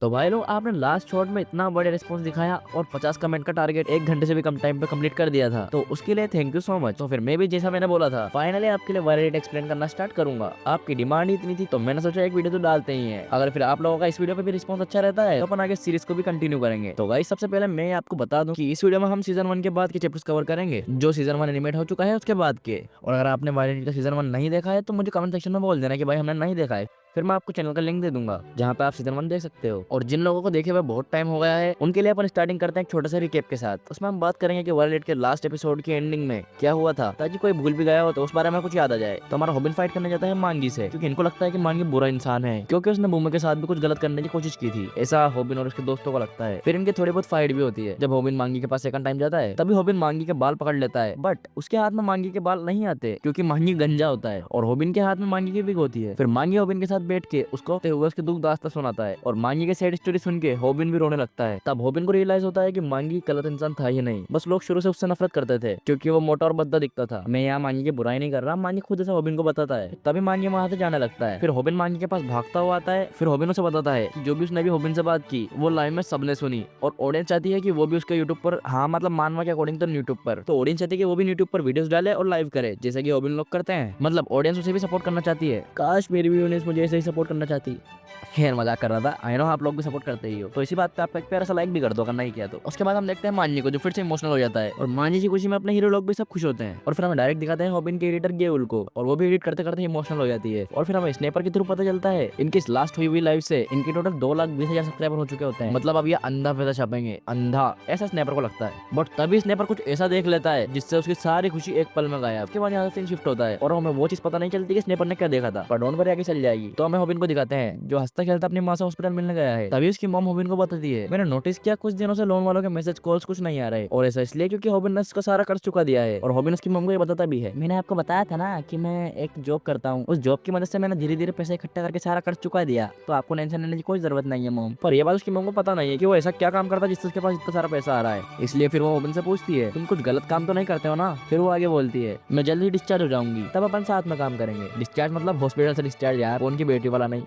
तो भाई लोग आपने लास्ट शॉट में इतना बड़ा रिस्पांस दिखाया और 50 कमेंट का टारगेट 1 घंटे से भी कम टाइम पे कंप्लीट कर दिया था, तो उसके लिए थैंक यू सो मच। तो फिर मैं भी जैसा मैंने बोला था फाइनली आपके लिए वायरल एक्सप्लेन करना स्टार्ट करूंगा। आपकी डिमांड ही इतनी थी तो मैंने सोचा एक वीडियो तो डालते ही है। अगर फिर आप लोगों का इस वीडियो पे भी रिस्पॉन्स अच्छा रहता है तो अपन आगे सीरीज को भी कंटिन्यू करेंगे। तो गाइस सबसे पहले मैं आपको बता दूं कि इस वीडियो में हम सीजन 1 के बाद के चैप्टर्स कवर करेंगे जो सीजन 1 एनिमेट हो चुका है उसके बाद के। और अगर आपने वायरल का सीजन 1 नहीं देखा है तो मुझे कमेंट सेक्शन में बोल देना कि भाई हमने नहीं देखा है, फिर मैं आपको चैनल का लिंक दे दूंगा जहाँ पे आप सीजन 1 देख सकते हो। और जिन लोगों को देखे हुए बहुत टाइम हो गया है उनके लिए अपन स्टार्टिंग करते हैं एक छोटे से रिकेप के साथ। उसमें हम बात करेंगे कि वर्ल्ड के लास्ट एपिसोड की एंडिंग में क्या हुआ था, ताकि कोई भूल भी गया हो तो उस बारे में कुछ याद आ जाए। तो हमारा हॉबिन फाइट करने जाता है मांगी से, क्योंकि इनको लगता है कि मांगी बुरा इंसान है क्योंकि उसने बूमो के साथ भी कुछ गलत करने की कोशिश की थी, ऐसा हॉबिन और उसके दोस्तों को लगता है। फिर इनकी थोड़ी बहुत फाइट भी होती है। जब हॉबिन मांगी के पास सेकंड टाइम जाता है तभी हॉबिन मांगी के बाल पकड़ लेता है, बट उसके हाथ में मांगी के बाल नहीं आते क्योंकि मांगी गंजा होता है और हॉबिन के हाथ में मांगी की विग होती है। फिर मांगी हॉबिन के साथ बैठ के उसको उसके दुख दास्ता सुनाता है और मांगी के सैड स्टोरी सुन के हॉबिन भी रोने लगता है। तब हॉबिन को रियलाइज होता है कि मांगी गलत इंसान था ही नहीं, बस लोग शुरू से उससे नफरत करते थे क्योंकि वो मोटा और भद्दा दिखता था। मैं यहाँ मांगी की बुराई नहीं कर रहा, मांगी खुद ऐसा हॉबिन को बताता है, तभी मांगी वहां से जाने लगता है। फिर हॉबिन मांगी के पास भागता हुआ आता है। फिर हॉबिन उसे बताता है कि जो भी उसने भी हॉबिन से बात की वो लाइव में सबने सुनी और ऑडियंस चाहती है कि वो भी उसके यूट्यूब पर, हाँ मतलब मानवा के अकॉर्डिंग तो यूट्यूब पर, तो ऑडियंस चाहती है कि वो भी यूट्यूब पर वीडियोस डाले और लाइव करे जैसे कि हॉबिन लोग करते हैं। मतलब ऑडियंस उसे भी सपोर्ट करना चाहती है। काश मेरी भी ऑडियंस मुझे ऐसे ही सपोर्ट करना चाहती। खैर मजाक कर रहा था, आई नो आप लोग भी सपोर्ट करते ही हो, तो इसी बात पे आपका एक प्यारा सा लाइक भी कर दो अगर नहीं किया तो। उसके बाद हम देखते हैं मांजी को जो फिर से इमोशनल हो जाता है और मांजी की खुशी में अपने हीरो लोग भी सब खुश होते हैं। और फिर हमें डायरेक्ट दिखाते हैं हॉबिन के एडिटर गेउल को और वो भी एडिट करते करते इमोशनल हो जाती है। और फिर हमें स्नैपर के थ्रू पता चलता है इनकी लास्ट हुई हुई लाइव से इनके टोटल 2,20,000 सब्सक्राइबर हो चुके होते हैं। मतलब अब ये अंधा पैसा छापेंगे, अंधा ऐसा स्नैपर को लगता है। बट तभी स्नैपर कुछ ऐसा देख लेता है जिससे उसकी सारी खुशी एक पल में गायब। उसके बाद यहाँ से सीन शिफ्ट होता है और हमें वो चीज पता नहीं चलती कि स्नैपर ने क्या देखा था, पर डोंट वरी आगे चल जाएगी। तो हमें हॉबिन को दिखाते हैं जो हंसता खेलता अपनी माँ से हॉस्पिटल मिलने गया है। तभी उसकी मॉम हॉबिन को बताती है मैंने नोटिस किया कुछ दिनों से लोन वालों के मैसेज कॉल्स कुछ नहीं आ रहे, और ऐसा इसलिए क्योंकि हॉबिन ने उसका सारा कर्ज चुका दिया है। और हॉबिन उसकी मॉम को ये बताता भी है मैंने आपको बताया था ना कि मैं एक जॉब करता हूँ, उस जॉब की मदद से मैंने धीरे धीरे पैसे इकट्ठा करके सारा कर्ज चुका दिया, तो आपको टेंशन लेने की कोई जरूरत नहीं है मॉम। पर ये बात उसकी मॉम को पता नहीं है कि वो ऐसा क्या काम करता है जिससे उसके पास इतना सारा पैसा आ रहा है। इसलिए फिर वो हॉबिन से पूछती है तुम कुछ गलत काम तो नहीं करते हो ना। फिर वो आगे बोलती है मैं जल्द ही डिस्चार्ज हो जाऊंगी, तब अपन साथ में काम करेंगे। डिस्चार्ज मतलब हॉस्पिटल से डिस्चार्ज यार, वो उनकी बेटी वाला नहीं।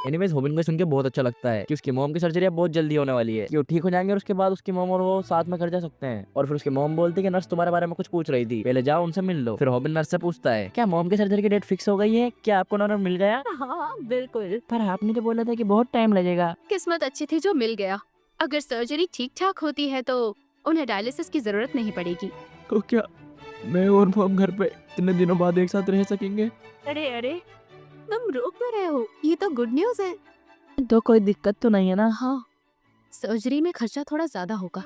एनीवेज हॉबिन को सुन के बहुत अच्छा लगता है कि उसकी मॉम की सर्जरी अब बहुत जल्दी होने वाली है कि वो ठीक हो जाएंगे और उसके बाद उसकी मॉम और वो साथ में घर जा सकते हैं। और फिर उसकी मॉम बोलती है कि नर्स तुम्हारे बारे में कुछ पूछ रही थी, पहले जाओ उनसे मिल लो। फिर हॉबिन नर्स से पूछता है क्या मॉम की सर्जरी की डेट फिक्स हो गई है, क्या आपको नंबर मिल गया? हाँ बिल्कुल। पर आपने तो बोला था कि बहुत टाइम लगेगा। किस्मत अच्छी थी जो मिल गया। अगर सर्जरी ठीक ठाक होती है तो उन्हें डायलिसिस की जरूरत नहीं पड़ेगी। तो क्या मैं और मॉम घर पे इतने दिनों बाद एक साथ रह सकेंगे? अरे अरे, तुम रो क्यों रहे हो? ये तो गुड न्यूज है। तो कोई दिक्कत तो नहीं है ना? हाँ, सर्जरी में खर्चा थोड़ा ज्यादा होगा।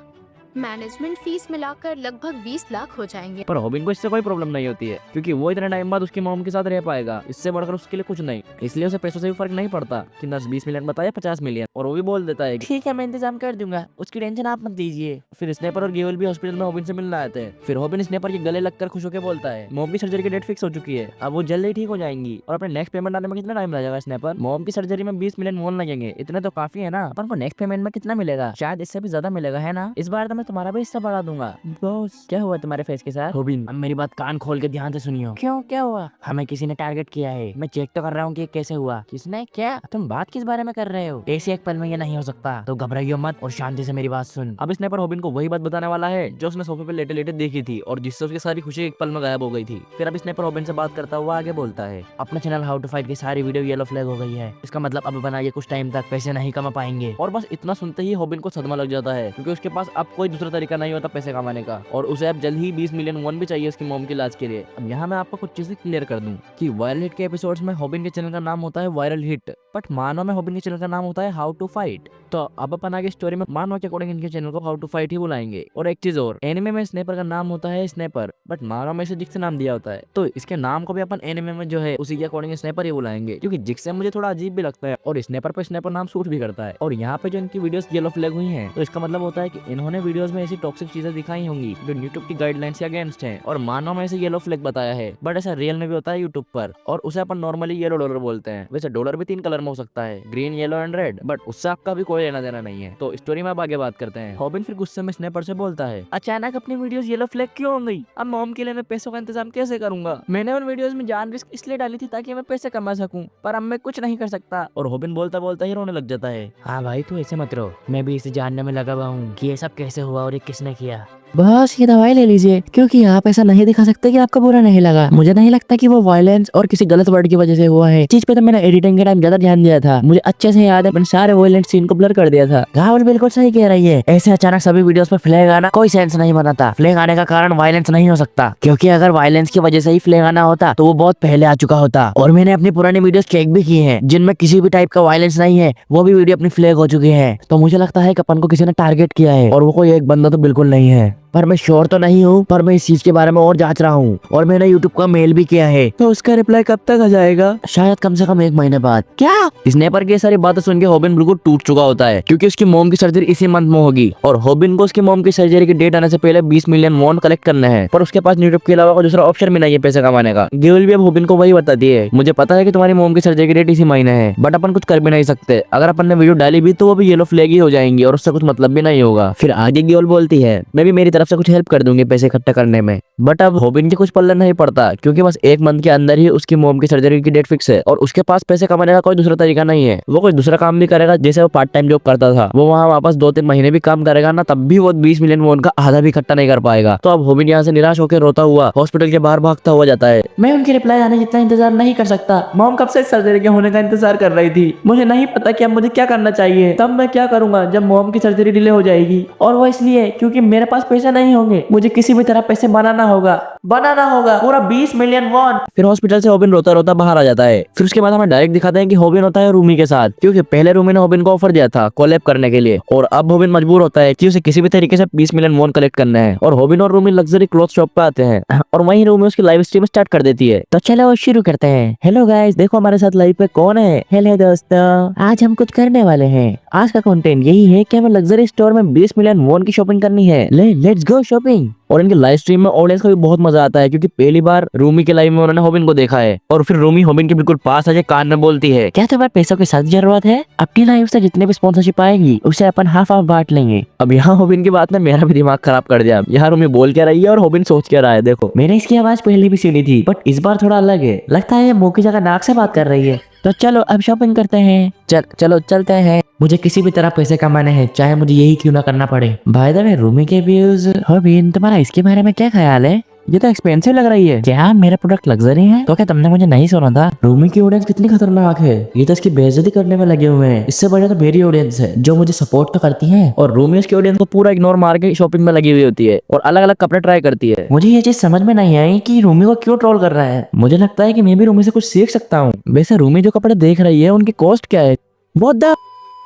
मैनेजमेंट फीस मिलाकर लगभग 20 लाख हो जाएंगे। पर हॉबिन को इससे कोई प्रॉब्लम नहीं होती है क्योंकि वो इतने टाइम बाद उसकी मॉम के साथ रह पाएगा, इससे बढ़कर उसके लिए कुछ नहीं। इसलिए उसे पैसों से भी फर्क नहीं पड़ता कि नर्स 20 मिलियन बताया 50 मिलियन, और वो भी बोल देता है ठीक है मैं इंतजाम कर दूंगा, उसकी टेंशन आप मत लीजिए। फिर स्नेपर और गेवल भी हॉस्पिटल में हॉबिन से मिलने आते हैं। फिर हॉबिन स्नेपर के गले लगकर खुश होकर बोलता है मॉम की सर्जरी की डेट फिक्स हो चुकी है, अब वो जल्द ही ठीक हो जाएंगी। और अपने नेक्स्ट पेमेंट आने में कितना टाइम लगेगा स्नेपर? मॉम की सर्जरी में 20 मिलियन वॉन लगेंगे, इतने तो काफी है ना। अपन को नेक्स्ट पेमेंट में कितना मिलेगा? शायद इससे भी ज्यादा मिलेगा है ना। इस बार तो मैं तुम्हारा भी हिस्सा बढ़ा दूंगा। बॉस क्या हुआ तुम्हारे फेस के साथ? हॉबिन अब मेरी बात कान खोल के ध्यान से सुनियो। क्यों क्या हुआ? हमें किसी ने टारगेट किया है, मैं चेक तो कर रहा हूँ कि ये कैसे हुआ। किसने? क्या तुम बात किस बारे में कर रहे हो? ऐसे एक पल में ये नहीं हो सकता, तो घबराइयो मत और शांति से मेरी बात सुन। अब स्नैपर हॉबिन को वही बात बताने वाला है जो उसने सोफे पे लेटे लेटे देखी थी और जिससे उसकी सारी खुशी एक पल में गायब हो गई थी। फिर अब स्नैपर हॉबिन से बात करता हुआ आगे बोलता है अपना चैनल हाउ टू फाइट की सारी वीडियो येलो फ्लैग हो गई है, इसका मतलब अब बनाइए कुछ टाइम तक पैसे नहीं कमा पाएंगे। और बस इतना सुनते ही हॉबिन को सदमा लग जाता है क्योंकि उसके पास अब कोई दूसरा तरीका नहीं होता पैसे कमाने का, और उसे अब जल्द ही 20 मिलियन वॉन भी चाहिए उसकी मॉम के इलाज के लिए। अब यहाँ मैं आपको कुछ चीजें क्लियर कर दूं कि वायरल हिट के एपिसोड्स में हॉबिन के चैनल का नाम होता है वायरल हिट, बट मानव में हॉबिन के चैनल का नाम होता है हाउ टू फाइट। तो अब अपन आगे स्टोरी में मानव के अकॉर्डिंग इनके चैनल को हाउ टू फाइट ही बुलाएंगे। और एक चीज और, एनिमे में स्नैपर का नाम होता है स्नैपर, बट मानव में इसे जिक्स नाम दिया होता है, तो इसके नाम को भी अपन एनिमे में जो है उसी के अकॉर्डिंग स्नैपर ही बुलाएंगे क्योंकि जिक्स से मुझे थोड़ा अजीब भी लगता है और स्नैपर पे स्नैपर नाम सूट भी करता है। और यहाँ पे जो इनकी वीडियोस येलो फ्लैग हुई है तो इसका मतलब होता है कि इन्होंने वीडियो वीडियोस में ऐसी टॉक्सिक चीजें दिखाई होंगी जो यूट्यूब की गाइडलाइंस के अगेंस्ट हैं और मानो में ऐसे येलो फ्लैग बताया है, बट ऐसा रियल में भी होता है यूट्यूब पर और उसे अपन नॉर्मली येलो डॉलर बोलते हैं। वैसे डॉलर भी 3 कलर में हो सकता है, green, yellow and red, but उससे आपका भी कोई लेना देना नहीं है। तो स्टोरी में अब आगे बात करते हैं। हॉबिन फिर गुस्से में स्नैपर से बोलता है, अचानक अपनी वीडियोस येलो फ्लैग क्यों हो गई? अब मॉम के लिए मैं पैसों का इंतजाम कैसे करूंगा? मैंने उन वीडियोस में जान रिस्क इसलिए डाली थी ताकि मैं पैसे कमा सकूं, पर अब मैं कुछ नहीं कर सकता। और हॉबिन बोलता बोलता ही रोने लग जाता है। हाँ भाई तू ऐसे मत रो, मैं भी इसे जानने में लगा हुआ हूँ कि ये सब कैसे हुआ और ये किसने किया। बस ये दवाई ले लीजिए, क्योंकि आप ऐसा नहीं दिखा सकते कि आपको बुरा नहीं लगा। मुझे नहीं लगता कि वो वायलेंस और किसी गलत वर्ड की वजह से हुआ है। चीज पे तो मैंने एडिटिंग के टाइम ज्यादा ध्यान दिया था, मुझे अच्छे से याद है, मैंने सारे वायलेंट सीन को ब्लर कर दिया था। राहुल बिल्कुल सही कह रही है, ऐसे अचानक सभी वीडियोस पे फ्लैग आना कोई सेंस नहीं बनाता। फ्लैग आने का कारण वायलेंस नहीं हो सकता, क्योंकि अगर वायलेंस की वजह से ही फ्लैग आना होता तो वो बहुत पहले आ चुका होता। और मैंने अपनी पुरानी वीडियोस चेक भी किए हैं जिनमें किसी भी टाइप का वायलेंस नहीं है, वो भी वीडियो अपनी फ्लैग हो चुकी है। तो मुझे लगता है कि अपन को किसी ने टारगेट किया है और वो कोई एक बंदा तो बिल्कुल नहीं है। पर मैं श्योर तो नहीं हूँ, पर मैं इस चीज के बारे में और जांच रहा हूँ और मैंने यूट्यूब का मेल भी किया है। तो उसका रिप्लाई कब तक आ जाएगा? शायद कम से कम 1 महीने बाद। क्या? स्नैपर की सारी बातें सुन के हॉबिन बिल्कुल टूट चुका होता है, क्योंकि उसकी मॉम की सर्जरी इसी मंथ में होगी और हॉबिन को उसकी मॉम की सर्जरी की डेट आने से पहले 20 मिलियन वॉन कलेक्ट करना है। पर उसके पास यूट्यूब के अलावा कोई दूसरा ऑप्शन भी नहीं है पैसे कमाने का। गेवल भी अब हॉबिन को वही बताती है, मुझे पता है कि तुम्हारी मॉम की सर्जरी की डेट इसी महीने है, बट अपन कुछ कर भी नहीं सकते। अगर अपन ने वीडियो डाली भी तो वो भी येलो फ्लैग ही हो जाएंगी और उससे कुछ मतलब भी नहीं होगा। फिर आगे गेवल बोलती है, मैं भी मेरी तरफ से कुछ हेल्प कर दूंगी पैसे इकट्ठा करने में। बट अब हॉबिन के कुछ पल्ले नहीं पड़ता, क्योंकि बस 1 मंथ के अंदर ही उसकी मॉम की सर्जरी की डेट फिक्स है और उसके पास पैसे कमाने का कोई दूसरा तरीका नहीं है। वो कोई दूसरा काम भी करेगा, जैसे वो पार्ट टाइम जॉब करता था, वो वहाँ वापस 2-3 महीने भी काम करेगा ना, तब भी वो 20 मिलियन वॉन का आधा भी इकट्ठा नहीं कर पाएगा। तो अब हॉबिन यहाँ से निराश होकर रोता हुआ हॉस्पिटल के बाहर भागता हुआ जाता है। मैं उनके रिप्लाई आने जितना इंतजार नहीं कर सकता। मॉम कब से सर्जरी के होने का इंतजार कर रही थी, मुझे नहीं पता कि अब मुझे क्या करना चाहिए। तब मैं क्या करूंगा जब मॉम की सर्जरी डिले हो जाएगी, और वो इसलिए क्योंकि मेरे पास पैसे नहीं होंगे। मुझे किसी भी तरह पैसे बनाना होगा पूरा 20 मिलियन वॉन। फिर हॉस्पिटल से हॉबिन रोता रोता बाहर आ जाता है। फिर उसके बाद हमें डायरेक्ट दिखाते हैं कि हॉबिन होता है रूमी के साथ, क्योंकि पहले रूमी ने हॉबिन को ऑफर दिया था कोलैब करने के लिए, और अब हॉबिन मजबूर होता है कि उसे किसी भी तरीके से 20 मिलियन वॉन कलेक्ट करना है। और हॉबिन और रूमी लग्जरी क्लॉथ शॉप पे आते हैं और वहीं रूमी उसकी लाइव स्ट्रीम स्टार्ट कर देती है। तो चलो शुरू करते हैं। हेलो गाइस, देखो हमारे साथ लाइव पे कौन है। हेलो दोस्तों, आज हम कुछ करने वाले हैं। आज का कंटेंट यही है कि हमें लग्जरी स्टोर में 20 मिलियन वॉन की शॉपिंग करनी है। Let's go shopping. और इनके लाइव स्ट्रीम में ऑडियंस का भी बहुत मजा आता है, क्योंकि पहली बार रूमी के लाइव में उन्होंने हॉबिन को देखा है। और फिर रूमी हॉबिन के बिल्कुल पास आके कान में बोलती है, क्या तुम्हें पैसों की सख्त जरूरत है? अपनी लाइव से जितने भी स्पॉन्सरशिप आएगी उसे अपन हाफ बांट लेंगे। अब यहाँ हॉबिन की बात ने मेरा भी दिमाग खराब कर दिया। यहाँ रूमी बोल क्या रही है और हॉबिन सोच क्या रहा है। देखो, मैंने इसकी आवाज पहले भी सुनी थी, बट इस बार थोड़ा अलग है। लगता है मुंह की जगह नाक से बात कर रही है। तो चलो अब शॉपिंग करते हैं। चलो चलते हैं। मुझे किसी भी तरह पैसे कमाने हैं, चाहे मुझे यही क्यों ना करना पड़े। बाय द वे, रूमी के व्यूज। हॉबिन, तुम्हारा इसके बारे में क्या ख्याल है? ये तो एक्सपेंसिव लग रही है। क्या मेरा प्रोडक्ट लग्जरी है? तो क्या तुमने मुझे नहीं सुना था? रूमी की ऑडियंस कितनी खतरनाक है, ये तो इसकी बेइज्जती करने में लगे हुए हैं। इससे बढ़िया तो मेरी ऑडियंस है जो मुझे सपोर्ट तो करती है, और रूमी उसकी ऑडियंस को पूरा इग्नोर मार के शॉपिंग में लगी हुई होती है और अलग अलग कपड़े ट्राई करती है। मुझे ये चीज समझ में नहीं आई कि रूमी को क्यों ट्रोल कर रहा है। मुझे लगता है कि मैं भी रूमी से कुछ सीख सकता हूँ। वैसे रूमी जो कपड़े देख रही है उनकी कॉस्ट क्या है? बहुत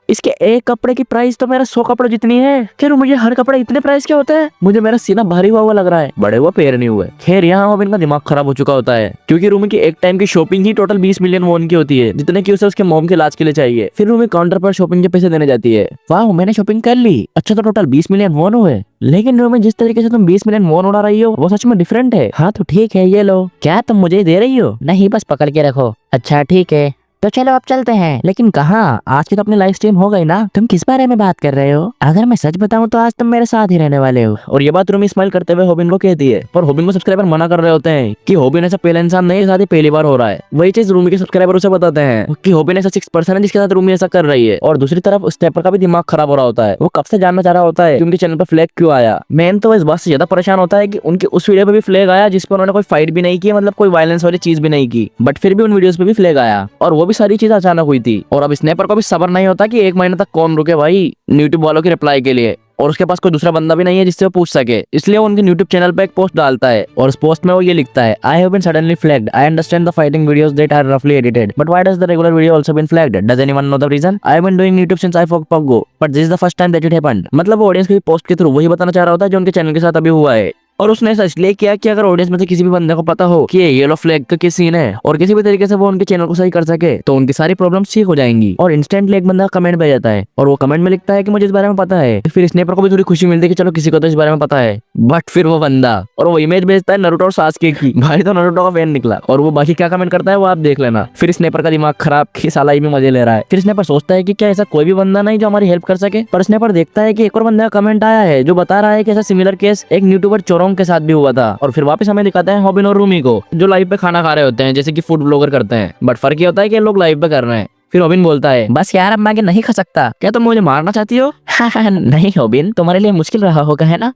इसके एक कपड़े की प्राइस तो मेरा 100 कपड़े जितनी है। खैर, मुझे हर कपड़े इतने प्राइस के होते हैं? मुझे मेरा सीना भारी हुआ लग रहा है, बड़े हुआ पैर नहीं हुए। खैर, यहाँ हॉबिन का दिमाग खराब हो चुका होता है, क्योंकि रूमी की एक टाइम की शॉपिंग ही टोटल 20 मिलियन वॉन की होती है, जितने की उसे उसके मॉम के इलाज के लिए चाहिए। फिर रूमी काउंटर पर शॉपिंग के पैसे देने जाती है। वाह, मैंने शॉपिंग कर ली। अच्छा, तो टोटल 20 मिलियन वॉन हुए। लेकिन रूमी, जिस तरीके से तुम 20 मिलियन वॉन उड़ा रही हो वो सच में डिफरेंट है। हाँ तो ठीक है, ये लो। क्या तुम मुझे दे रही हो? नहीं, बस पकड़ के रखो। अच्छा ठीक है, तो चलो अब चलते हैं। लेकिन कहाँ? आज की तो अपनी लाइव स्ट्रीम हो गई ना। तुम किस बारे में बात कर रहे हो? अगर मैं सच बताऊं तो आज तुम मेरे साथ ही रहने वाले हो। और ये बात रूमी स्माइल करते हुए हॉबिन को कहती है, पर हॉबिन को सब्सक्राइबर मना कर रहे होते हैं कि हॉबिन ऐसा पहला इंसान नहीं है, साथ ही पहली बार हो रहा है। वही चीज रूमी के सब्सक्राइबर उसे बताते हैं कि हॉबिन ऐसा 6% है जिसके साथ रूमी ऐसा कर रही है। और दूसरी तरफ स्टेपर का भी दिमाग खराब हो रहा होता है। वो कब से जानना चाह रहा होता है कि उनके चैनल पर फ्लैग क्यों आया। मैन तो इस बात से ज्यादा परेशान होता है कि उनके उस वीडियो पे भी फ्लैग आया जिसपे उन्होंने कोई फाइट भी नहीं की, मतलब कोई वायलेंस वाली चीज भी नहीं की, बट फिर भी उन वीडियोस पे भी फ्लैग आया, और वो भी सारी चीज अचानक हुई थी। और अब स्नैपर को भी सब्र नहीं होता कि 1 महीने तक कौन रुके भाई यूट्यूब वालों की रिप्लाई के लिए, और उसके पास कोई दूसरा बंदा भी नहीं है जिससे वो पूछ सके। इसलिए वो उनके यूट्यूब चैनल पे एक पोस्ट डालता है, और उस पोस्ट में वो ये लिखता है, I have been suddenly flagged. I understand the fighting videos that are रफली edited, but why does the regular video also been flagged? Does anyone know the reason? I have been doing YouTube since I forgot, but this is the first time that it happened. मतलब वो audience की post के through वही बताना चाह रहा होता है जो उनके चैनल के साथ अभी हुआ है। और उसने ऐसा इसलिए किया कि अगर ऑडियंस में से किसी भी बंदे को पता हो कि ये येलो फ्लैग का किस सीन है और किसी भी तरीके से वो उनके चैनल को सही कर सके तो उनकी सारी प्रॉब्लम्स ठीक हो जाएंगी। और इंस्टेंटली एक बंदा कमेंट भेज जाता है और वो कमेंट में लिखता है कि मुझे इस बारे में पता है। फिर स्नेपर को भी थोड़ी खुशी मिलती है कि चलो किसी को तो इस बारे में पता है। बट फिर वो बंदा और वो इमेज भेजता है नारुतो और सास्के की। भाई तो नारुतो का फैन निकला और वो बाकी क्या कमेंट करता है वो आप देख लेना। फिर स्नेपर का दिमाग खराब कि साला ये भी मजे ले रहा है। फिर स्नेपर सोचता है कि क्या ऐसा कोई भी बंदा नहीं जो हमारी हेल्प कर सके। पर स्नेपर देखता है कि एक और बंदा का कमेंट आया है जो बता रहा है कि ऐसा सिमिलर केस एक यूट्यूबर चोरोंग के साथ भी हुआ था। और फिर वापस हमें दिखाते हैं हॉबिन और रूमी को जो लाइव पे खाना खा रहे होते हैं जैसे कि फूड ब्लॉगर करते हैं। बट फर्क ये होता है कि लोग लाइव पे कर रहे हैं। फिर हॉबिन बोलता है बस यार अब मैं आगे नहीं खा सकता, क्या तुम मुझे मारना चाहती हो? नहीं हॉबिन, तुम्हारे लिए मुश्किल रहा होगा है ना।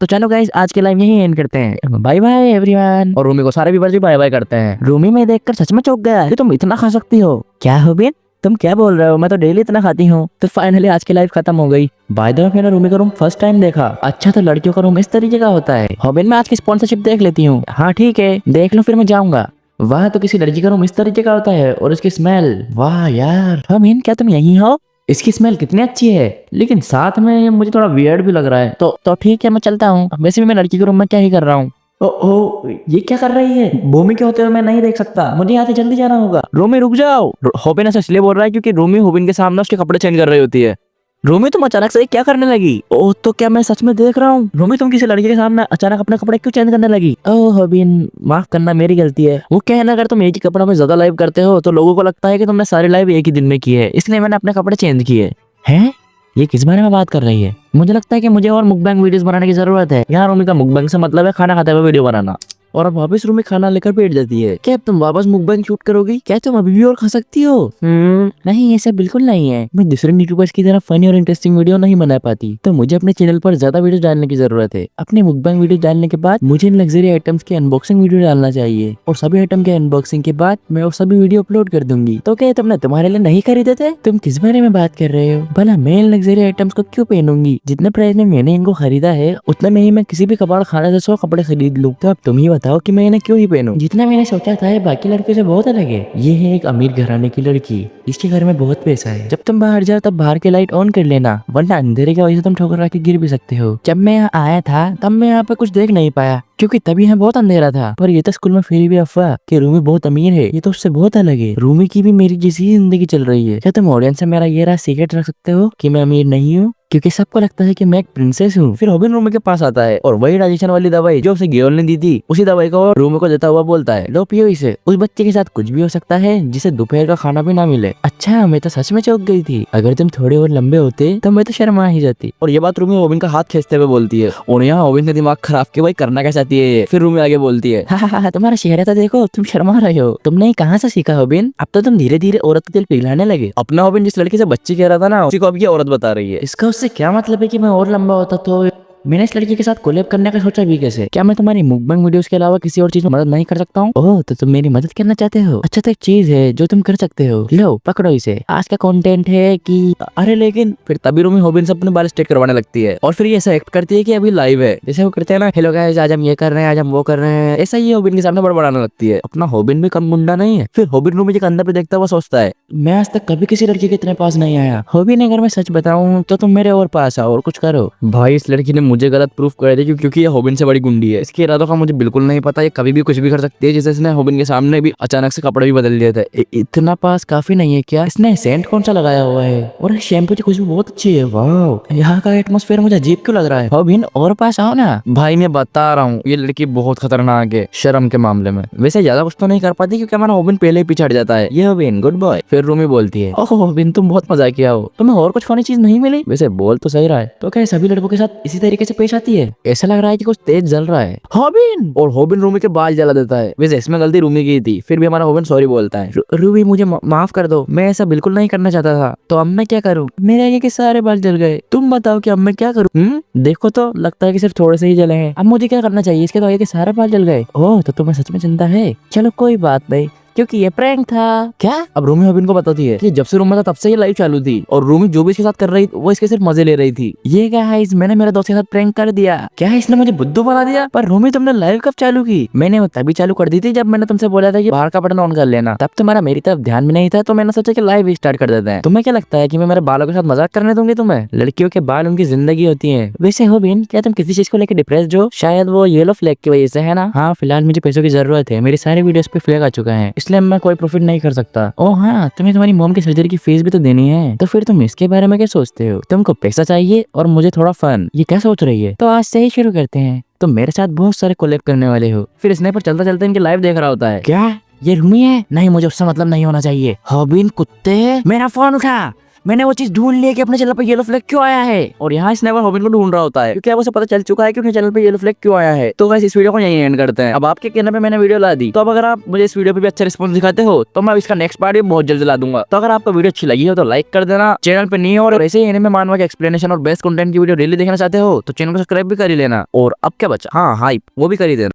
तो चलो गाइस आज के लाइव यही एंड करते हैं। Bye bye everyone. और रूमी को सारे व्यूअर्स भी बाय बाय करते हैं। रूमी में देखकर सच में चौंक गया, तुम इतना खा सकती हो? क्या हॉबिन तुम क्या बोल रहे हो, मैं तो डेली इतना खाती हूँ। तो फाइनली आज की लाइफ खत्म हो गई। बाय द वे मैंने रूमी का रूम फर्स्ट टाइम देखा। अच्छा तो लड़कियों का रूम इस तरीके का होता है। हॉबिन मैं आज की स्पॉन्सरशिप देख लेती हूँ। हाँ ठीक है देख लो फिर मैं जाऊंगा। वाह तो किसी लड़की का रूम इस तरीके का होता है और इसकी स्मेल, वाह यार। हॉबिन क्या तुम यही हो? इसकी स्मेल कितनी अच्छी है लेकिन साथ में ये मुझे थोड़ा वियर्ड भी लग रहा है। तो ठीक है मैं चलता हूँ। वैसे भी मैं लड़की के रूम में क्या ही कर रहा हूँ। ओ ये क्या कर रही है? भूमि के होते हुए मैं नहीं देख सकता, मुझे यहाँ से जल्दी जाना होगा। रूमी रुक जाओ। हॉबिन ऐसा इसलिए बोल रहा है क्योंकि रूमी हॉबिन के सामने उसके कपड़े चेंज कर रही होती है। रूमी तुम अचानक से क्या करने लगी? ओह तो क्या मैं सच में देख रहा हूँ? रूमी तुम किसी लड़के के सामने अचानक अपने कपड़े क्यों चेंज करने लगी? ओह हॉबिन माफ करना मेरी गलती है। वो क्या है ना अगर तुम एक ही कपड़ों में ज्यादा लाइव करते हो तो लोगों को लगता है कि तुमने सारी लाइव एक ही दिन में की है, इसलिए मैंने अपने कपड़े चेंज किए। हैं ये किस बारे में बात कर रही है? मुझे लगता है कि मुझे और मुकबैंग वीडियोस बनाने की जरूरत है। यहाँ रूमी का मुकबैंग से मतलब है खाना खाते हुए वीडियो बनाना। और अब वापस रूमी खाना लेकर बैठ जाती है। क्या अब तुम वापस मुकबैंग शूट करोगी? क्या तुम अभी भी और खा सकती हो? नहीं ऐसा बिल्कुल नहीं है। मैं दूसरे यूट्यूबर्स की तरह फनी और इंटरेस्टिंग वीडियो नहीं बना पाती, तो मुझे अपने चैनल पर ज्यादा वीडियो डालने की जरूरत है। अपने मुकबैंग वीडियो डालने के बाद मुझे इन लग्जरी आइटम्स के अनबॉक्सिंग वीडियो डालना चाहिए और सभी आइटम के अनबॉक्सिंग के बाद मैं और सभी वीडियो अपलोड कर दूंगी। तो क्या तुमने तुम्हारे लिए नहीं खरीदे थे? तुम किस बारे में बात कर रहे हो? भला मैं इन लग्जरी आइटम्स को क्यों पहनूंगी? जितने प्राइस में मैंने इनको खरीदा है उतने में ही मैं किसी भी कबाड़ खाने से 100 कपड़े खरीद लूं। तो अब तुम ही बताओ कि मैं इन्हें क्यों ही पहनूं? जितना मैंने सोचा था ये बाकी लड़कियों से बहुत अलग है। ये है एक अमीर घराने की लड़की, इसके घर में बहुत पैसा है। जब तुम बाहर जाओ तब बाहर की लाइट ऑन कर लेना वरना अंधेरे की वजह से तुम ठोकर के गिर भी सकते हो। जब मैं यहाँ आया था तब मैं यहाँ पे कुछ देख नहीं पाया क्योंकि तभी यहाँ बहुत अंधेरा था। पर ये तो स्कूल में फिर भी अफवाह कि रूमी बहुत अमीर है, ये तो उससे बहुत अलग है। रूमी की भी मेरी जैसी ही जिंदगी चल रही है। क्या तुम ऑडियंस से मेरा ये राज सीक्रेट रख सकते हो कि मैं अमीर नहीं हूँ? क्योंकि सबको लगता है कि मैं एक प्रिंसेस हूँ। फिर हॉबिन रूमी के पास आता है और वही डाइजेशन वाली दवाई जो उसे गेयोल ने दी थी उसी दवाई को रूमी को देता हुआ बोलता है लो पियो इसे। उस बच्चे के साथ कुछ भी हो सकता है जिसे दोपहर का खाना भी ना मिले। अच्छा मैं तो सच में चौंक गई थी, अगर तुम थोड़े और लंबे होते तो मैं तो शर्मा ही जाती। और ये बात रूमी हॉबिन का हाथ खींचते हुए बोलती है और यहाँ हॉबिन का दिमाग खराब के भाई करना क्या चाहती है। फिर रूमी आगे बोलती है तुम्हारा चेहरा तो देखो, तुम शर्मा रहे हो। तुमने कहाँ से सीखा हॉबिन? अब तो तुम धीरे धीरे औरत के दिल पिघलाने लगे। अपना हॉबिन जिस लड़की से बच्ची कह रहा था ना उसी को अब ये औरत बता रही है। इसका उससे क्या मतलब है कि मैं और लंबा होता तो मैंने इस लड़की के साथ कोलैब करने का सोचा भी कैसे? क्या मैं तुम्हारी मुकबैंग वीडियोस के अलावा किसी और चीज में मदद नहीं कर सकता हूँ? ओह तो तुम मेरी मदद करना चाहते हो? अच्छा तो एक चीज है जो तुम कर सकते हो, लो पकड़ो इसे। आज का कंटेंट है कि अरे लेकिन फिर तभी रूमी हॉबिन से अपने बाल स्ट्रेट करवाने लगती है और फिर ये ऐसा एक्ट करती है कि अभी लाइव है। जैसे वो करते हैं ना हेलो गाइस आज हम ये कर रहे हैं आज हम वो कर रहे हैं, ऐसा ही हॉबिन के सामने बड़बड़ाने लगती है। अपना हॉबिन भी कम मुंडा नहीं है। फिर हॉबिन रूमी के अंदर पे देखता हुआ सोचता है मैं आज तक कभी किसी लड़की के इतने पास नहीं आया। हॉबिन अगर मैं सच बताऊं तो तुम मेरे और पास आओ और कुछ करो। भाई इस लड़की ने मुझे गलत प्रूफ कर दिया क्योंकि ये हॉबिन से बड़ी गुंडी है। इसके इरादों का मुझे बिल्कुल नहीं पता, ये कभी भी कुछ भी कर सकती है। जैसे इसने हॉबिन के सामने भी अचानक से कपड़े भी बदल दिए थे। इतना पास काफी नहीं है क्या? इसने सेंट कौन सा लगाया हुआ है और शैम्पू की खुशबू बहुत अच्छी है। वाह यहाँ का एटमॉस्फेयर मुझे अजीब क्यों लग रहा है? हॉबिन और पास आओ ना। भाई मैं बता रहा हूँ ये लड़की बहुत खतरनाक है शर्म के मामले में। वैसे ज्यादा कुछ तो नहीं कर पाती क्योंकि हमारा हॉबिन पहले ही पीछे हट जाता है। ये हॉबिन गुड बॉय। फिर रूमी बोलती है ओह हॉबिन तुम बहुत मजा किया हो, तुम्हें और कुछ फनी चीज नहीं मिली? वैसे बोल तो सही रहा है। तो क्या सभी लड़कों के साथ इसी तरीके से पेश आती है? ऐसा लग रहा है कि कुछ तेज जल रहा है। हॉबिन और हॉबिन रूमी के बाल जला देता है। वैसे इसमें गलती रूमी की थी। फिर भी हमारा हॉबिन सॉरी बोलता है रूमी मुझे माफ कर दो, मैं ऐसा बिल्कुल नहीं करना चाहता था। तो अब मैं क्या करूँ? मेरे आगे के सारे बाल जल गए, तुम बताओ कि अब मैं क्या करूँ? देखो तो लगता है कि सिर्फ थोड़े से ही जले हैं। अब मुझे क्या करना चाहिए? इसके तो आगे के सारे बाल जल गए। ओह तो तुम्हें सच में चिंता है। चलो कोई बात नहीं, क्योंकि ये प्रैंक था। क्या? अब रूमी हॉबिन को बताती है कि जब से रूम में था तब से ये लाइव चालू थी और रूमी जो भी इसके साथ कर रही वो इसके सिर्फ मजे ले रही थी। ये गाइस मैंने मेरे दोस्त के साथ प्रैंक कर दिया। क्या इसने मुझे बुद्धू बना दिया? पर रूमी तुमने लाइव कब चालू की? मैंने वो तभी चालू कर दी थी जब मैंने तुमसे बोला था कि बाहर का बटन ऑन कर लेना। तब तुम्हारा मेरी तरफ ध्यान भी नहीं था तो मैंने सोचा कि लाइव ही स्टार्ट कर देते हैं। तुम्हें क्या लगता है कि मैं मेरे बालों के साथ मजाक करने दूंगी तुम्हें? लड़कियों के बाल उनकी जिंदगी होती है। वैसे हॉबिन क्या तुम किसी चीज को लेकर डिप्रेस्ड हो? शायद वो येलो फ्लैग की वजह से, है ना? हाँ फिलहाल मुझे पैसों की जरूरत है। मेरी सारी वीडियोस पे फ्लैग आ चुका है इसलिए मैं कोई प्रॉफिट नहीं कर सकता। ओह हाँ, तुम्हें तुम्हारी मॉम की सर्जरी की फीस भी तो देनी है। तो फिर तुम इसके बारे में क्या सोचते हो? तुमको पैसा चाहिए और मुझे थोड़ा फन, ये क्या सोच रही है? तो आज से ही शुरू करते हैं। तो मेरे साथ बहुत सारे कोलैब करने वाले हो। फिर स्नाइपर चलता चलता इनके लाइव देख रहा होता है। क्या ये रूमी है? नहीं, मुझे उससे मतलब नहीं होना चाहिए। हॉबिन कुत्ते, मेरा फोन उठा। मैंने वो चीज ढूंढ ली है कि अपने चैनल पे येलो फ्लैग क्यों आया है। और यहाँ स्नाइपर हॉबिन को ढूंढ रहा होता है क्योंकि अब उसे पता चल चुका है कि उनके चैनल पे येलो फ्लैग क्यों आया है। तो गाइस इस वीडियो को यहीं एंड करते हैं। अब आपके कहने पे मैंने वीडियो ला दी, तो अब अगर आप मुझे इस वीडियो पे भी अच्छा रिस्पॉन्स दिखाते हो तो मैं इसका नेक्स्ट पार्ट भी बहुत जल्द ला दूंगा। तो अगर आपको वीडियो अच्छी लगी हो तो लाइक कर देना। चैनल पे नहीं हो और ऐसे ही एनिमे मानवा के एक्सप्लेनेशन और बेस्ट कंटेंट की वीडियो डेली देखना चाहते हो तो चैनल को सब्सक्राइब भी कर ही लेना। और अब क्या बचा, हाँ हाइप, वो भी कर ही देना।